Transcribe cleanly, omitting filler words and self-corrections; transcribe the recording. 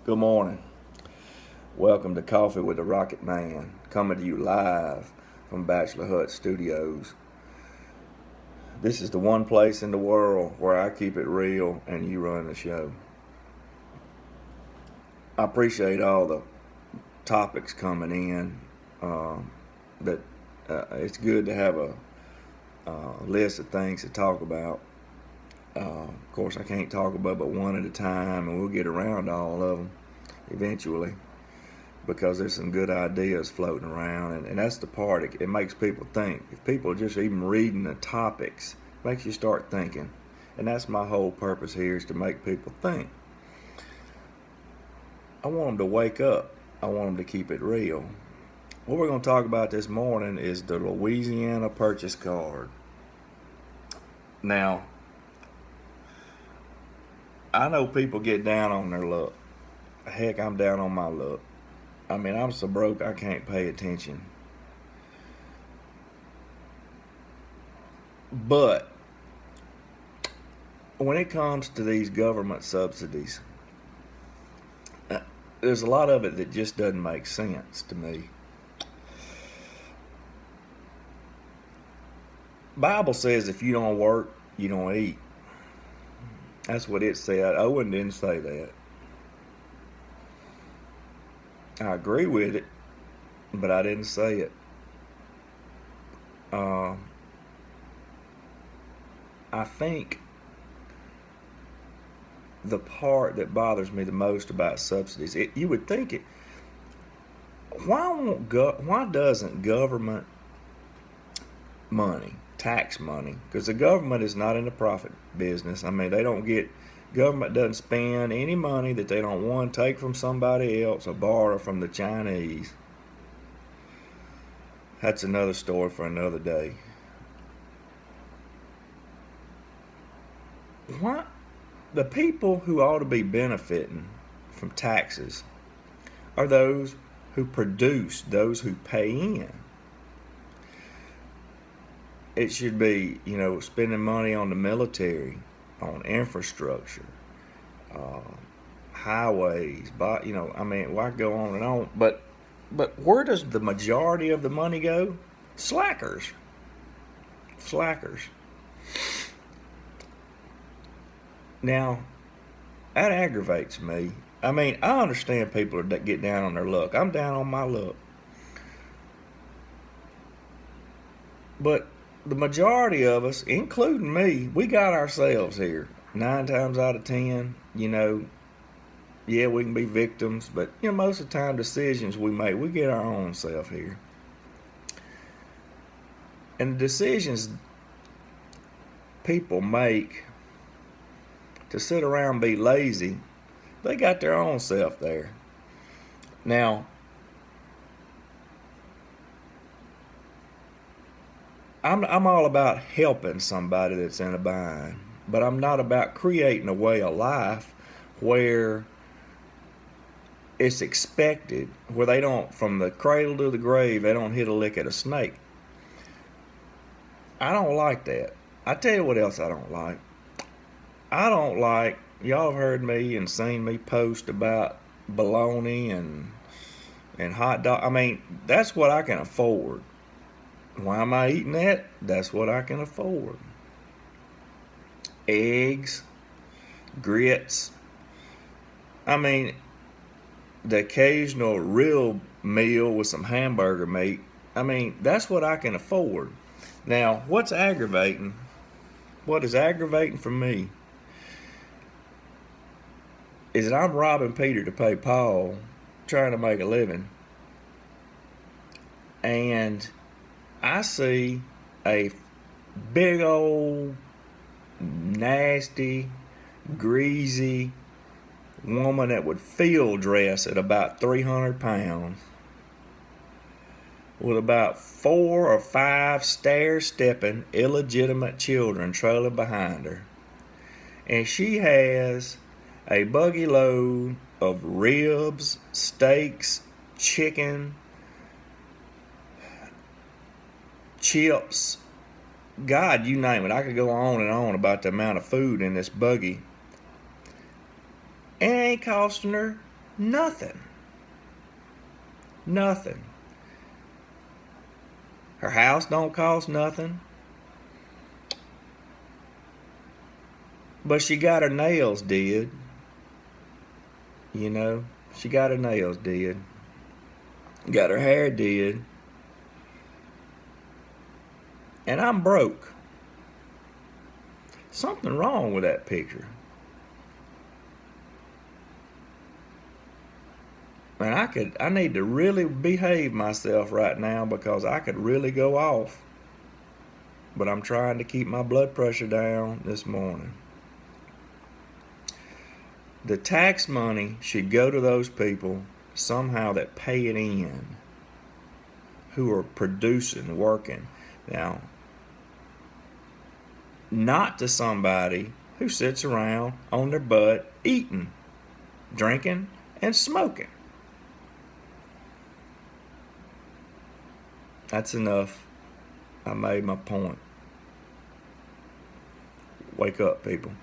Good morning. Welcome to Coffee with the Rocket Man, coming to you live from Bachelor Hut Studios. This is the one place in the world where I keep it real and you run the show. I appreciate all the topics coming in. That it's good to have a list of things to talk about. Of course, I can't talk about but one at a time, and we'll get around to all of them eventually, because there's some good ideas floating around, and that's the part, it makes people think. If people are just even reading the topics, it makes you start thinking, and that's my whole purpose here, is to make people think. I want them to wake up. I want them to keep it real. What we're going to talk about this morning is the Louisiana Purchase Card. Now, I know people get down on their luck. Heck, I'm down on my luck. I mean, I'm so broke I can't pay attention. But when it comes to these government subsidies, there's a lot of it that just doesn't make sense to me. Bible says if you don't work, you don't eat. That's what it said. Owen didn't say that. I agree with it, but I didn't say it. I think the part that bothers me the most about subsidies, you would think it. Why doesn't government money, tax money, because the government is not in the profit business. I mean, government doesn't spend any money that they don't want to take from somebody else or borrow from the Chinese. That's another story for another day. Why? The people who ought to be benefiting from taxes are those who produce, those who pay in. It should be, spending money on the military, on infrastructure, highways, why go on and on. But where does the majority of the money go? Slackers. Now, that aggravates me. I mean, I understand people that get down on their luck. I'm down on my luck. But the majority of us, including me, we got ourselves here. 9 times out of 10, yeah, we can be victims, but most of the time decisions we make, we get our own self here. And the decisions people make to sit around and be lazy, they got their own self there. Now, I'm all about helping somebody that's in a bind, but I'm not about creating a way of life where it's expected, where they don't, from the cradle to the grave, they don't hit a lick at a snake. I don't like that. I tell you what else I don't like. I don't like, y'all have heard me and seen me post about bologna and hot dog. I mean, that's what I can afford. Why am I eating that? That's what I can afford. Eggs, grits. I mean, the occasional real meal with some hamburger meat. I mean, that's what I can afford. Now, what's aggravating? What is aggravating for me is that I'm robbing Peter to pay Paul, trying to make a living, and I see a big old nasty, greasy woman that would field dress at about 300 pounds with about 4 or 5 stair-stepping illegitimate children trailing behind her. And she has a buggy load of ribs, steaks, chicken, chips, God, you name it. I could go on and on about the amount of food in this buggy. And it ain't costing her Nothing. Nothing. Her house don't cost nothing. But she got her nails did. You know, she got her nails did. Got her hair did. And I'm broke. Something wrong with that picture. And I need to really behave myself right now because I could really go off. But I'm trying to keep my blood pressure down this morning. The tax money should go to those people somehow that pay it in, who are producing, working. Now, not to somebody who sits around on their butt eating, drinking, and smoking. That's enough. I made my point. Wake up, people.